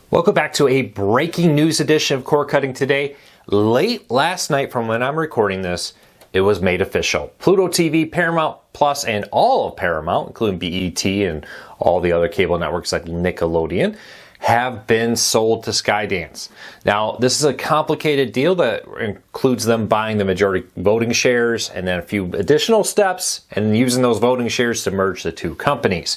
Welcome back to a breaking news edition of Cord Cutting today. Late last night from when I'm recording this, it was made official. Pluto TV, Paramount Plus, and all of Paramount, including BET and all the other cable networks like Nickelodeon, have been sold to Skydance. Now, this is a complicated deal that includes them buying the majority voting shares and then a few additional steps and using those voting shares to merge the two companies.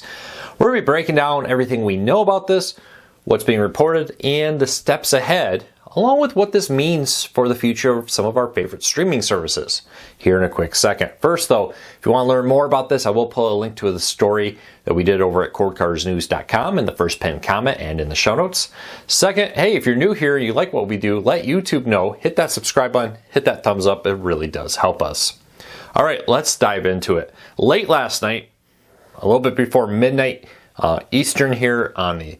We're going to be breaking down everything we know about this, what's being reported, and the steps ahead, along with what this means for the future of some of our favorite streaming services here in a quick second. First though, if you want to learn more about this, I will put a link to the story that we did over at cordcuttersnews.com in the first pinned comment and in the show notes. Second, hey, if you're new here and you like what we do, let YouTube know, hit that subscribe button, hit that thumbs up, it really does help us. All right, let's dive into it. Late last night, a little bit before midnight Eastern here on the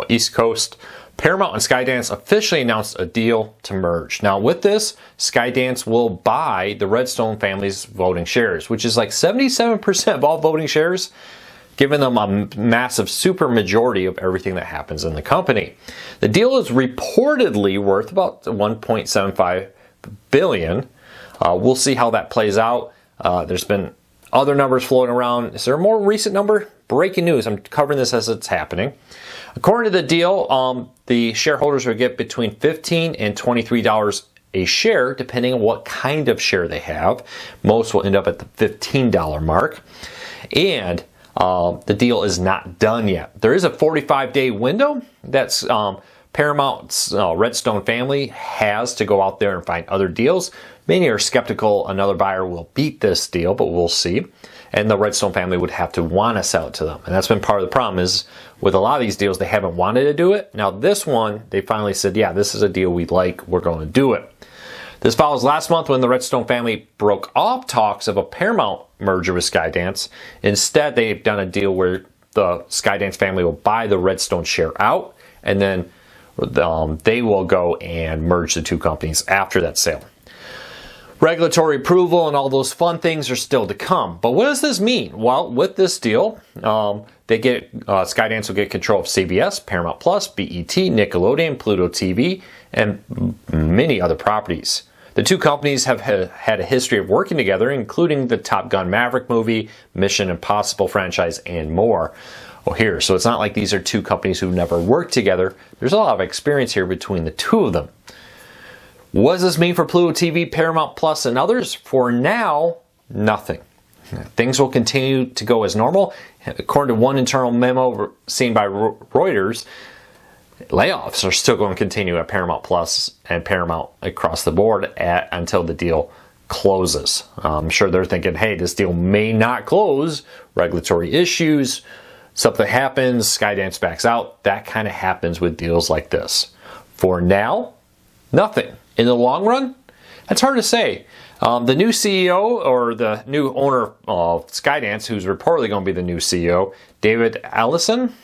East Coast, Paramount and Skydance officially announced a deal to merge. Now with this, Skydance will buy the Redstone family's voting shares, which is like 77% of all voting shares, giving them a massive super majority of everything that happens in the company. The deal is reportedly worth about $1.75 billion. We'll see how that plays out. There's been other numbers floating around. Is there a more recent number? Breaking news. I'm covering this as it's happening. According to the deal, the shareholders will get between $15 and $23 a share, depending on what kind of share they have. Most will end up at the $15 mark. And the deal is not done yet. There is a 45-day window that's Paramount's Redstone family has to go out there and find other deals. Many are skeptical another buyer will beat this deal, but we'll see. And the Redstone family would have to want to sell it to them. And that's been part of the problem is with a lot of these deals, they haven't wanted to do it. Now this one, they finally said, yeah, this is a deal we like. We're going to do it. This follows last month when the Redstone family broke off talks of a Paramount merger with Skydance. Instead, they've done a deal where the Skydance family will buy the Redstone share out, and then they will go and merge the two companies after that sale. Regulatory approval and all those fun things are still to come. But what does this mean? Well, with this deal, Skydance will get control of CBS, Paramount Plus, BET, Nickelodeon, Pluto TV, and many other properties. The two companies have had a history of working together, including the Top Gun Maverick movie, Mission Impossible franchise, and more. Here, so it's not like these are two companies who've never worked together. There's a lot of experience here between the two of them. What does this mean for Pluto TV, Paramount Plus, and others? For now, nothing. Things will continue to go as normal. According to one internal memo seen by Reuters, layoffs are still going to continue at Paramount Plus and Paramount across the board until the deal closes. I'm sure they're thinking, hey, this deal may not close. Regulatory issues, something happens, Skydance backs out. That kind of happens with deals like this. For now, nothing. In the long run, that's hard to say. The new CEO or the new owner of Skydance, who's reportedly going to be the new CEO, David Ellison,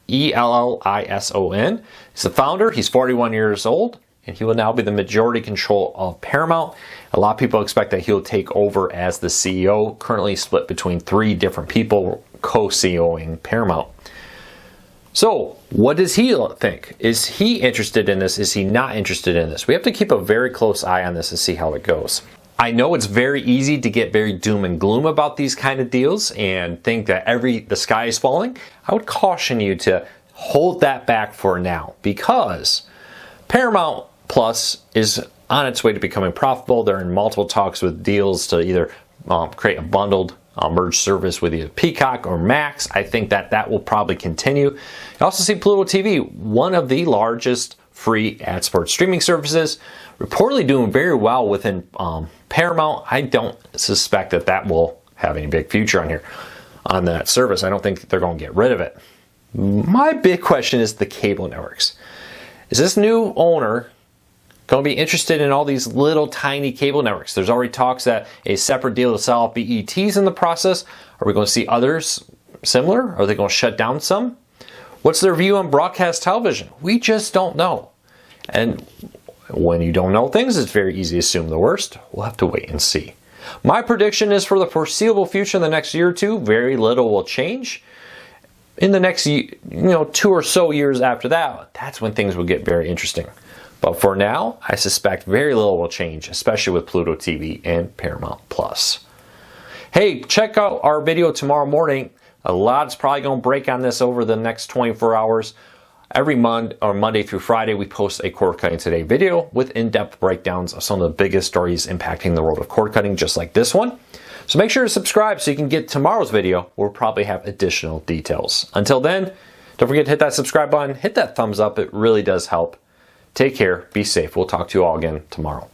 E-L-L-I-S-O-N, is the founder. He's 41 years old, and he will now be the majority control of Paramount. A lot of people expect that he'll take over as the CEO, currently split between 3 different people co-CEOing Paramount. So, what does he think? Is he interested in this? Is he not interested in this? We have to keep a very close eye on this and see how it goes. I know it's very easy to get very doom and gloom about these kind of deals and think that the sky is falling. I would caution you to hold that back for now because Paramount Plus is on its way to becoming profitable. They're in multiple talks with deals to either create a bundled merge service with either Peacock or Max. I think that will probably continue. You also see Pluto TV, one of the largest free ad-supported streaming services, reportedly doing very well within Paramount. I don't suspect that will have any big future on that service. I don't think they're going to get rid of it. My big question is the cable networks. Is this new owner going to be interested in all these little tiny cable networks? There's already talks that a separate deal to sell off BET's in the process. Are we going to see others similar? Are they going to shut down some? What's their view on broadcast television? We just don't know. And when you don't know things, it's very easy to assume the worst. We'll have to wait and see. My prediction is for the foreseeable future in the next year or two, very little will change. in the next 2 or so years after that, that's when things will get very interesting. But for now, I suspect very little will change, especially with Pluto TV and Paramount Plus. Hey, check out our video tomorrow morning. A lot's probably going to break on this over the next 24 hours. Every Monday through Friday, we post a cord cutting today video with in-depth breakdowns of some of the biggest stories impacting the world of cord cutting, just like this one. So make sure to subscribe so you can get tomorrow's video. We'll probably have additional details. Until then, don't forget to hit that subscribe button, hit that thumbs up. It really does help. Take care, be safe. We'll talk to you all again tomorrow.